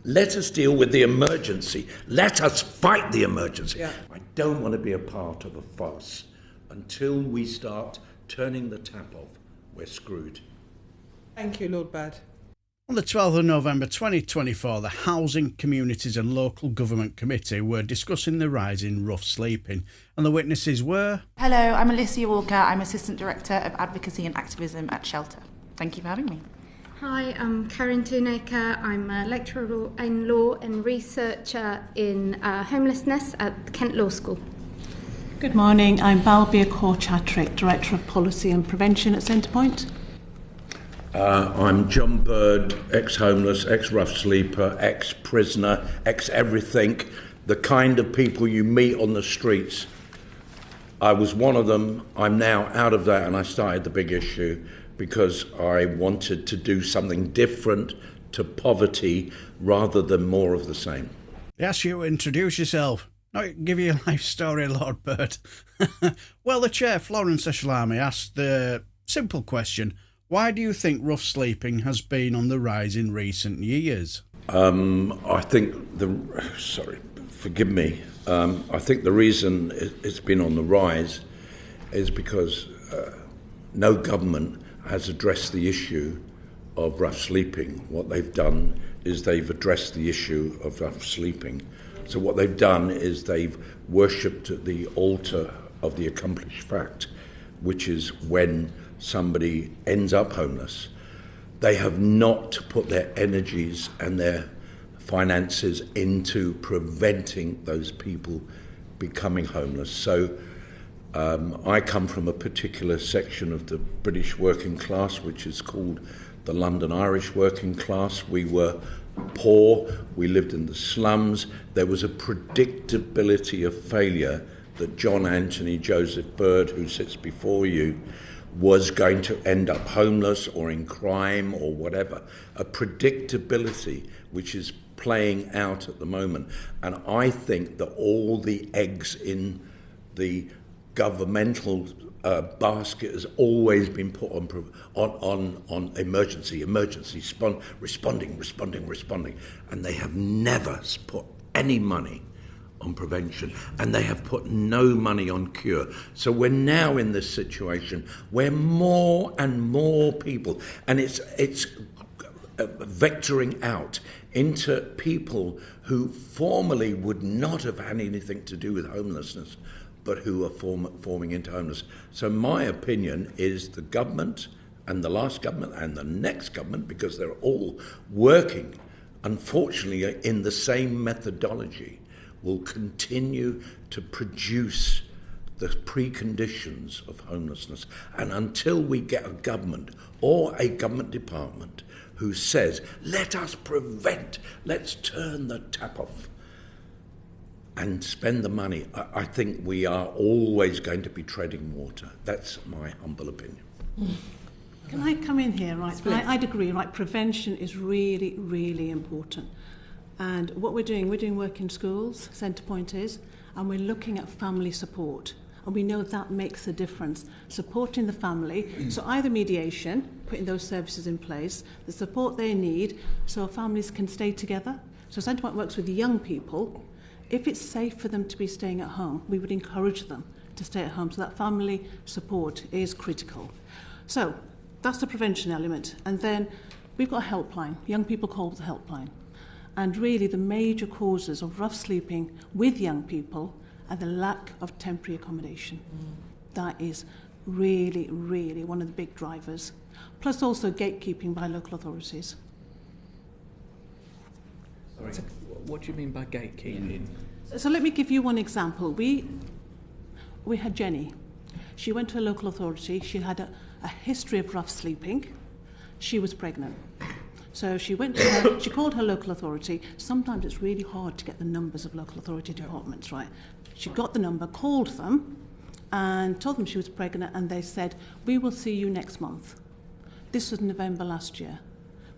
Let us deal with the emergency. Let us fight the emergency. Yeah. I don't want to be a part of a farce. Until we start turning the tap off, we're screwed. Thank you, Lord Baird. On the 12th of November 2024, the Housing, Communities and Local Government Committee were discussing the rise in rough sleeping, and the witnesses were... Hello, I'm Alicia Walker. I'm Assistant Director of Advocacy and Activism at Shelter. Thank you for having me. Hi, I'm Karen Toonacre. I'm a lecturer in law and researcher in homelessness at Kent Law School. Good morning, I'm Balbir Chatrik, Director of Policy and Prevention at Centrepoint. I'm John Bird, ex-homeless, ex-rough sleeper, ex-prisoner, ex-everything, the kind of people you meet on the streets. I was one of them. I'm now out of that, and I started the big issue because I wanted to do something different to poverty rather than more of the same. They ask you to introduce yourself, not give you a life story, Lord Bird. Well, the chair, Florence Eshalami, asked the simple question: why do you think rough sleeping has been on the rise in recent years? I think I think the reason it's been on the rise is because no government has addressed the issue of rough sleeping. What they've done is they've addressed the issue of rough sleeping. So what they've done is they've worshipped at the altar of the accomplished fact, which is when somebody ends up homeless. They have not put their energies and their finances into preventing those people becoming homeless. So I come from a particular section of the British working class, which is called the London Irish working class. We were poor, we lived in the slums. There was a predictability of failure that John Anthony Joseph Bird, who sits before you, was going to end up homeless or in crime or whatever. A predictability which is playing out at the moment. And I think that all the eggs in the governmental basket has always been put on emergency, responding. And they have never put any money on prevention, and they have put no money on cure. So we're now in this situation where more and more people, and it's vectoring out into people who formerly would not have had anything to do with homelessness, but who are forming into homeless. So my opinion is the government and the last government and the next government, because they're all working, unfortunately, in the same methodology, will continue to produce the preconditions of homelessness. And until we get a government or a government department who says, let us prevent, let's turn the tap off and spend the money, I think we are always going to be treading water. That's my humble opinion. Can I come in here? Right, I'd agree, right, prevention is really, really important. And what we're doing work in schools, Centrepoint is, and we're looking at family support. And we know that makes a difference. Supporting the family, so either mediation, putting those services in place, the support they need so families can stay together. So Centrepoint works with young people. If it's safe for them to be staying at home, we would encourage them to stay at home. So that family support is critical. So that's the prevention element. And then we've got a helpline. Young people call the helpline. And really the major causes of rough sleeping with young people are the lack of temporary accommodation. That is really, really one of the big drivers. Plus also gatekeeping by local authorities. Sorry, what do you mean by gatekeeping? So let me give you one example. We had Jenny. She went to a local authority. She had a history of rough sleeping. She was pregnant. So she went to her, she called her local authority. Sometimes it's really hard to get the numbers of local authority departments, right? She got the number, called them, and told them she was pregnant, and they said, we will see you next month. This was November last year.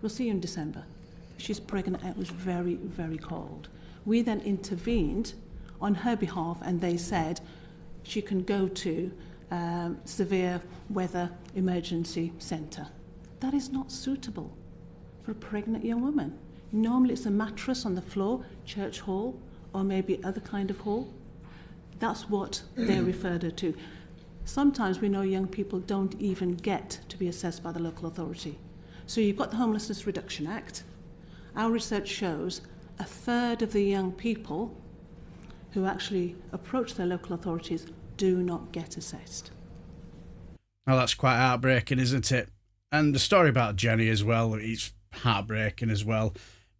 We'll see you in December. She's pregnant, and it was very, very cold. We then intervened on her behalf, and they said she can go to severe weather emergency centre. That is not suitable for a pregnant young woman. Normally it's a mattress on the floor, church hall, or maybe other kind of hall. That's what they're referred to. Sometimes we know young people don't even get to be assessed by the local authority. So you've got the Homelessness Reduction Act. Our research shows a third of the young people who actually approach their local authorities do not get assessed. Well, that's quite heartbreaking, isn't it? And the story about Jenny as well, it's heartbreaking as well.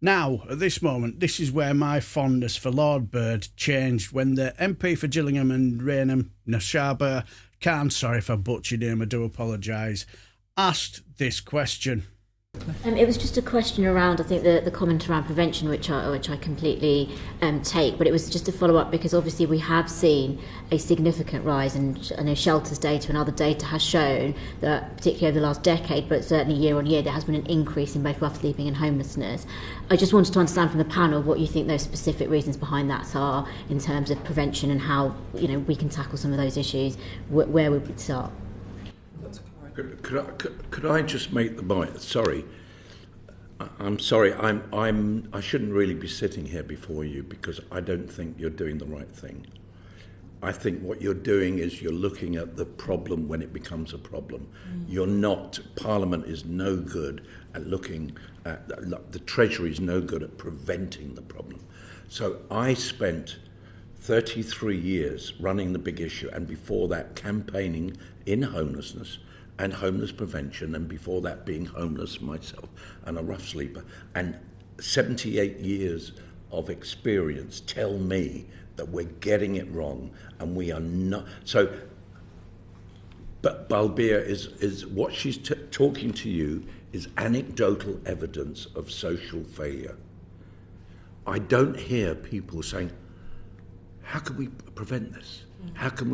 Now, at this moment, this is where my fondness for Lord Bird changed when the MP for Gillingham and Rainham, Naushabah Khan, sorry if I butchered him, I do apologise, asked this question. It was just a question around, I think, the comment around prevention, which I completely take, but it was just a follow-up because obviously we have seen a significant rise, and I know Shelter's data and other data has shown that, particularly over the last decade, but certainly year on year, there has been an increase in both rough sleeping and homelessness. I just wanted to understand from the panel what you think those specific reasons behind that are in terms of prevention and how, you know, we can tackle some of those issues. Where would we start? Could I just make the point? Sorry, I'm sorry. I shouldn't really be sitting here before you because I don't think you're doing the right thing. I think what you're doing is you're looking at the problem when it becomes a problem. You're not. Parliament is no good at looking at the Treasury is no good at preventing the problem. So I spent 33 years running the big issue, and before that campaigning in homelessness and homeless prevention, and before that being homeless myself and a rough sleeper. And 78 years of experience tell me that we're getting it wrong and we are not. So, but Balbir is what she's talking to you is anecdotal evidence of social failure. I don't hear people saying, how can we prevent this? How can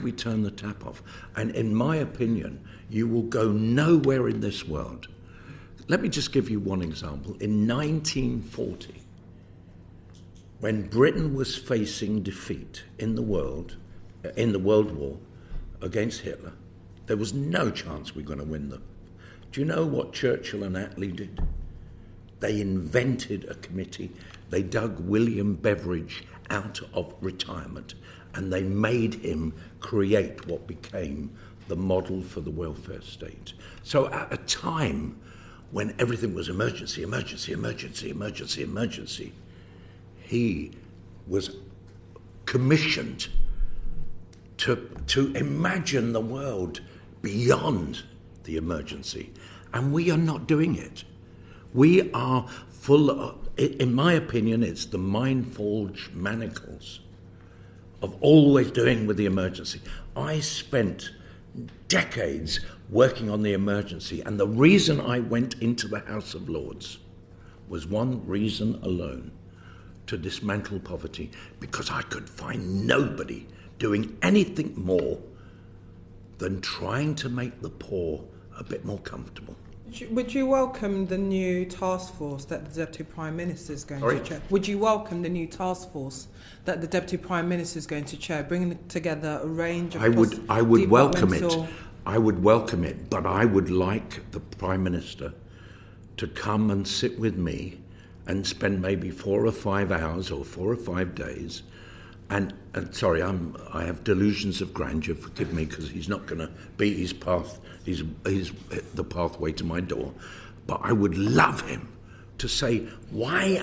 we turn the tap off? And in my opinion, you will go nowhere in this world. Let me just give you one example. In 1940, when Britain was facing defeat in the World War against Hitler, there was no chance we're going to win them. Do you know what Churchill and Attlee did? They invented a committee. They dug William Beveridge out of retirement, and they made him create what became the model for the welfare state. So at a time when everything was emergency, he was commissioned to imagine the world beyond the emergency. And we are not doing it. We are full of, in my opinion, it's the mind-forged manacles of always doing with the emergency. I spent decades working on the emergency, and the reason I went into the House of Lords was one reason alone: to dismantle poverty, because I could find nobody doing anything more than trying to make the poor a bit more comfortable. Would you welcome the new task force that the Deputy Prime Minister is going to chair? Would you welcome the new task force that the Deputy Prime Minister is going to chair, bringing together a range of I would welcome it. I would welcome it, but I would like the Prime Minister to come and sit with me and spend maybe 4 or 5 hours or 4 or 5 days. And sorry, I have delusions of grandeur. Forgive me, because he's not going to beat his path. He's the pathway to my door. But I would love him to say, why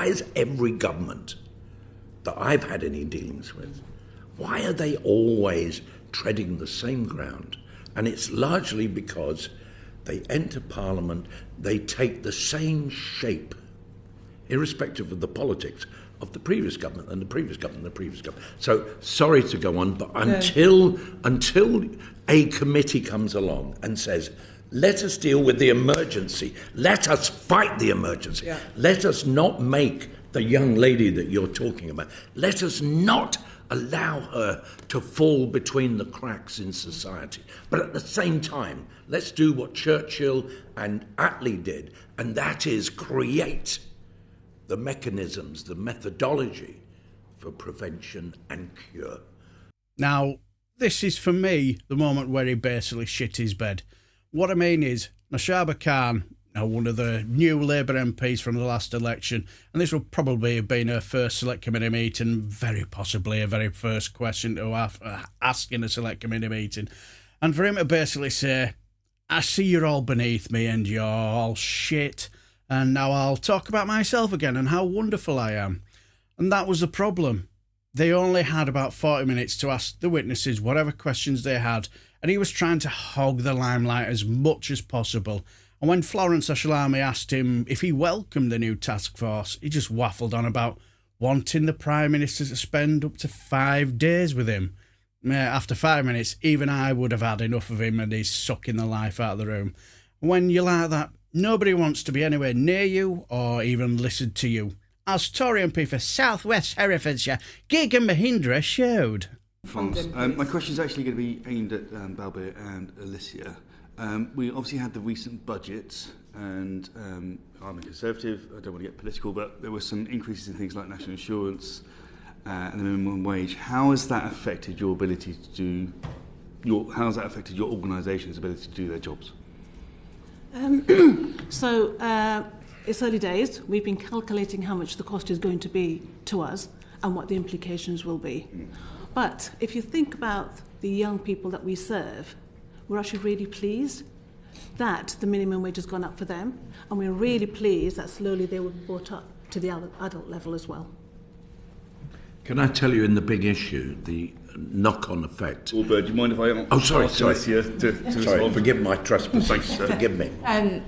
is every government that I've had any dealings with, why are they always treading the same ground? And it's largely because they enter Parliament, they take the same shape, irrespective of the politics, of the previous government and the previous government and the previous government. So, sorry to go on, but until a committee comes along and says, let us deal with the emergency, let us fight the emergency, let us not make the young lady that you're talking about, let us not allow her to fall between the cracks in society. But at the same time, let's do what Churchill and Attlee did, and that is create the mechanisms, the methodology for prevention and cure. Now, this is for me the moment where he basically shit his bed. What I mean is, Naushabah Khan, now one of the new Labour MPs from the last election, and this will probably have been her first Select Committee meeting, very possibly her very first question to ask in a Select Committee meeting. And for him to basically say, I see you're all beneath me and you're all shit, and now I'll talk about myself again and how wonderful I am. And that was the problem. They only had about 40 minutes to ask the witnesses whatever questions they had, and he was trying to hog the limelight as much as possible. And when Florence Oshalami asked him if he welcomed the new task force, he just waffled on about wanting the Prime Minister to spend up to 5 days with him. After 5 minutes, even I would have had enough of him and he's sucking the life out of the room. When you're like that, nobody wants to be anywhere near you or even listen to you. As Tory MP for South West Herefordshire, Gegan Mohindra showed. My question is actually going to be aimed at Balbir and Alicia. We obviously had the recent budgets, and I'm a Conservative, I don't want to get political, but there were some increases in things like national insurance and the minimum wage. How has that affected your ability to do how has that affected your organisation's ability to do their jobs? It's early days. We've been calculating how much the cost is going to be to us and what the implications will be. But if you think about the young people that we serve, we're actually really pleased that the minimum wage has gone up for them, and we're really pleased that slowly they were brought up to the adult level as well. Can I tell you in the big issue, the knock-on effect? Balbir, do you mind if I ask Alicia to respond? Forgive my trespass. Forgive me.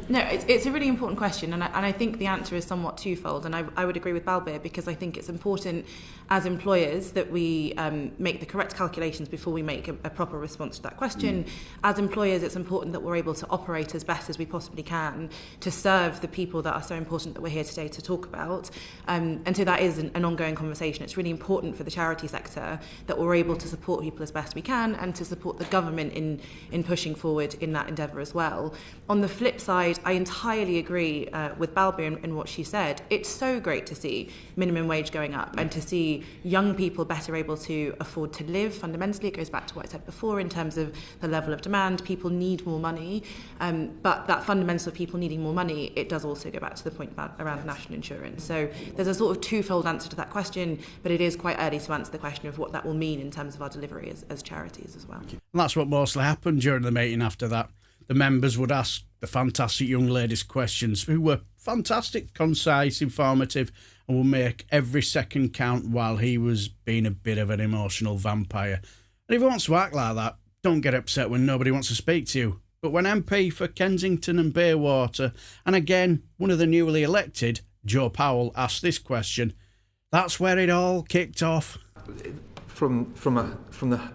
No, it's a really important question, and I think the answer is somewhat twofold, and I would agree with Balbir, because I think it's important as employers that we make the correct calculations before we make a proper response to that question. As employers, it's important that we're able to operate as best as we possibly can to serve the people that are so important that we're here today to talk about. And so that is an ongoing conversation. It's really important for the charity sector that we're able to support people as best we can and to support the government in pushing forward in that endeavour as well. On the flip side, I entirely agree with Balbir in what she said. It's so great to see minimum wage going up and to see young people better able to afford to live. Fundamentally, it goes back to what I said before in terms of the level of demand. People need more money, but that fundamental of people needing more money, it does also go back to the point around national insurance. So there's a sort of twofold answer to that question, but it is quite early to answer the question of what that will mean in terms of our delivery as charities as well. And that's what mostly happened during the meeting after that. The members would ask the fantastic young ladies questions, who were fantastic, concise, informative, and would make every second count while he was being a bit of an emotional vampire. And if he wants to act like that, don't get upset when nobody wants to speak to you. But when MP for Kensington and Bayswater, and again, one of the newly elected, Joe Powell, asked this question, that's where it all kicked off. From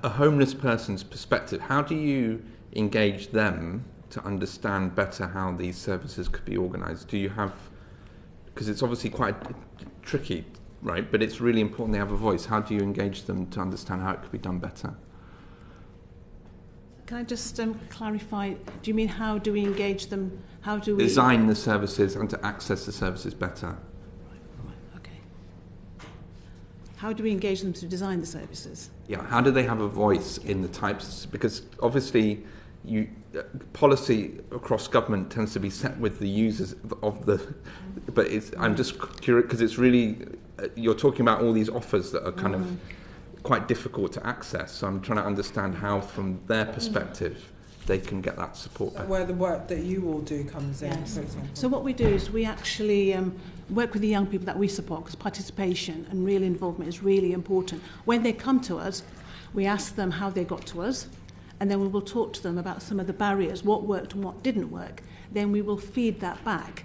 a homeless person's perspective, how do you engage them to understand better how these services could be organised? Do you have, because it's obviously quite tricky, right? But it's really important they have a voice. How do you engage them to understand how it could be done better? Can I just clarify? Do you mean how do we engage them? How do we design the services and to access the services better? Okay. How do we engage them to design the services? Yeah. How do they have a voice in the types? Because obviously, policy across government tends to be set with the users of the. But I'm just curious because it's really you're talking about all these offers that are kind of quite difficult to access. So I'm trying to understand how, from their perspective, they can get that support better. Where the work that you all do comes in, Yes. for example. So what we do is we actually work with the young people that we support, because participation and real involvement is really important. When they come to us, we ask them how they got to us, and then we will talk to them about some of the barriers, what worked and what didn't work. Then we will feed that back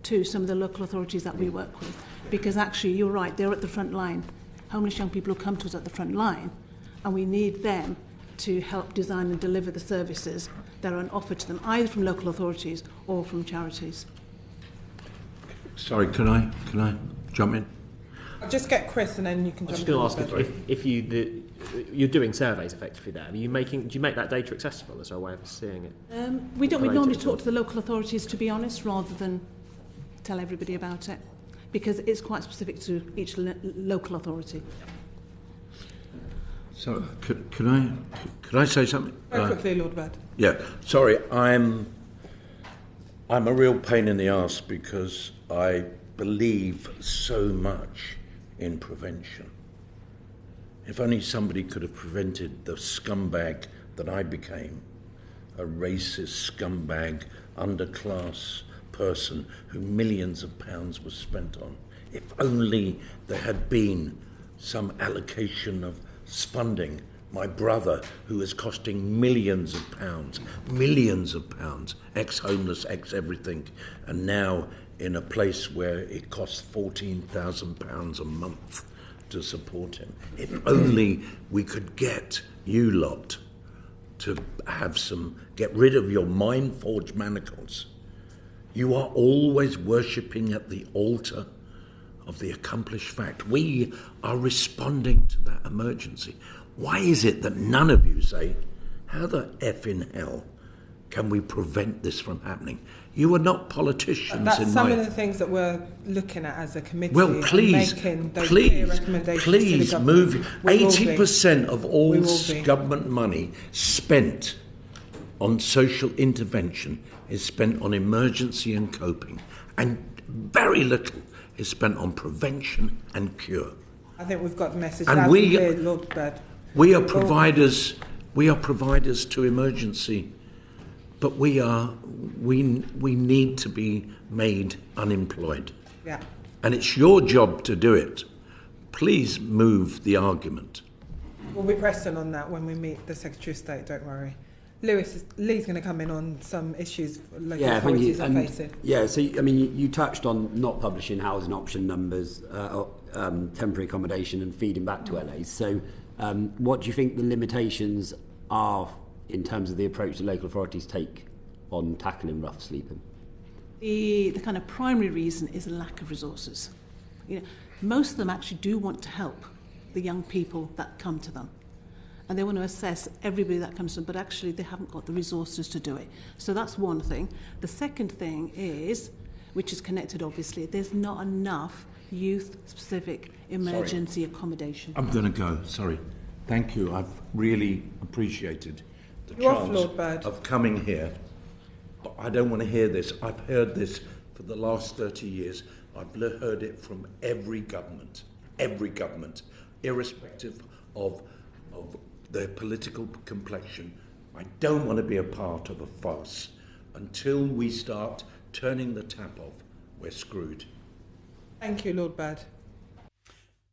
to some of the local authorities that we work with, because actually, you're right, they're at the front line. Homeless young people who come to us at the front line, and we need them to help design and deliver the services that are on offer to them, either from local authorities or from charities. Sorry, can I jump in? I'll just get Chris and then you can I was jump just in. going to ask if you're doing surveys effectively there. Do you make that data accessible as a way of seeing it? We normally talk to the local authorities, to be honest, rather than tell everybody about it, because it's quite specific to each local authority. So, could I say something? Very quickly, Lord Bed. Yeah, sorry, I'm a real pain in the arse because I believe so much in prevention. If only somebody could have prevented the scumbag that I became, a racist scumbag, underclass person who millions of pounds was spent on. If only there had been some allocation of funding. My brother, who is costing millions of pounds, ex-homeless, ex-everything, and now in a place where it costs £14,000 a month to support him. If only we could get you lot to have get rid of your mind-forged manacles. You are always worshipping at the altar of the accomplished fact. We are responding to that emergency. Why is it that none of you say, how the F in hell can we prevent this from happening? You are not politicians. That's some of the things that we're looking at as a committee. Well, please, making those clear recommendations please to the move. 80% of all We government money spent on social intervention is spent on emergency and coping, and very little is spent on prevention and cure. I think we've got the message. And Lord Bird. We are providers. We are providers to emergency, but we need to be made unemployed. Yeah. And it's your job to do it. Please move the argument. We'll be pressing on that when we meet the Secretary of State. Don't worry. Lee's going to come in on some issues local authorities are facing. Yeah, so I mean, you touched on not publishing housing option numbers, temporary accommodation, and feeding back to LAs. So, what do you think the limitations are in terms of the approach that local authorities take on tackling rough sleeping? The kind of primary reason is a lack of resources. Most of them actually do want to help the young people that come to them. And they want to assess everybody that comes to them, but actually they haven't got the resources to do it. So that's one thing. The second thing is, which is connected obviously, there's not enough youth-specific emergency accommodation. I'm going to go, sorry. Thank you. I've really appreciated the chance of coming here. But I don't want to hear this. I've heard this for the last 30 years. I've heard it from every government, irrespective of their political complexion. I don't want to be a part of a farce. Until we start turning the tap off, we're screwed. Thank you, Lord Bird.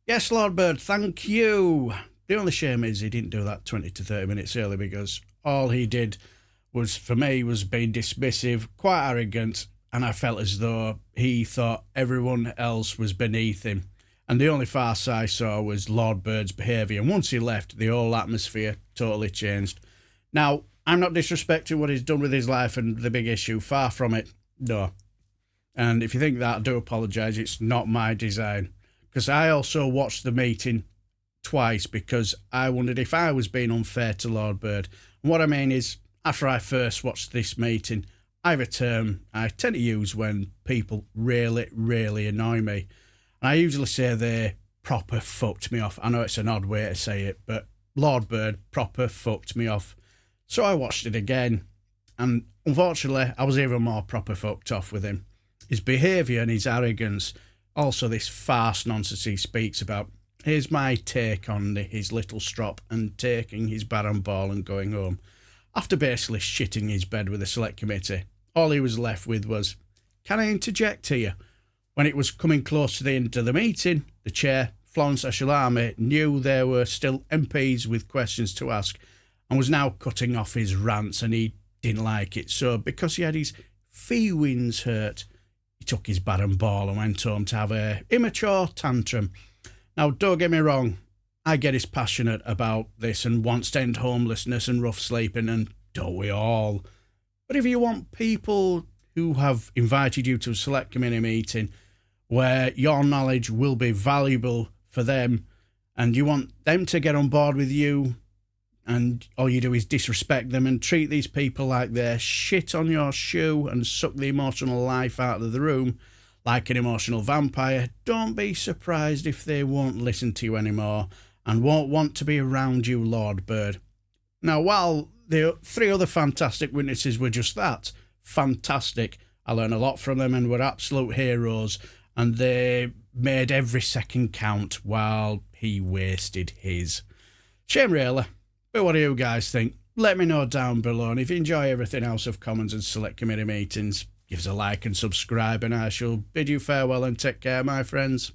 Yes, Lord Bird, thank you. The only shame is he didn't do that 20 to 30 minutes early, because all he did was, for me, was being dismissive, quite arrogant, and I felt as though he thought everyone else was beneath him. And the only farce I saw was Lord Bird's behaviour. And once he left, the whole atmosphere totally changed. Now, I'm not disrespecting what he's done with his life and the big issue. Far from it. No. And if you think that, I do apologise. It's not my design. Because I also watched the meeting twice because I wondered if I was being unfair to Lord Bird. And what I mean is, after I first watched this meeting, I have a term I tend to use when people really, really annoy me. I usually say they proper fucked me off. I know it's an odd way to say it, but Lord Bird proper fucked me off. So I watched it again, and unfortunately, I was even more proper fucked off with him. His behaviour and his arrogance, also this farce nonsense he speaks about. Here's my take on his little strop and taking his baton ball and going home. After basically shitting his bed with the select committee, all he was left with was, can I interject here? When it was coming close to the end of the meeting, the chair, Florence Ashalami, knew there were still MPs with questions to ask and was now cutting off his rants, and he didn't like it. So because he had his feelings hurt, he took his baton ball and went home to have a immature tantrum. Now, don't get me wrong, I get he's passionate about this and wants to end homelessness and rough sleeping, and don't we all? But if you want people who have invited you to a select committee meeting where your knowledge will be valuable for them, and you want them to get on board with you, and all you do is disrespect them and treat these people like they're shit on your shoe and suck the emotional life out of the room like an emotional vampire, don't be surprised if they won't listen to you anymore and won't want to be around you, Lord Bird. Now, while the three other fantastic witnesses were just that, fantastic, I learned a lot from them and were absolute heroes, and they made every second count while he wasted his. Shame really, but what do you guys think? Let me know down below, and if you enjoy everything House of Commons and Select Committee meetings, give us a like and subscribe, and I shall bid you farewell and take care, my friends.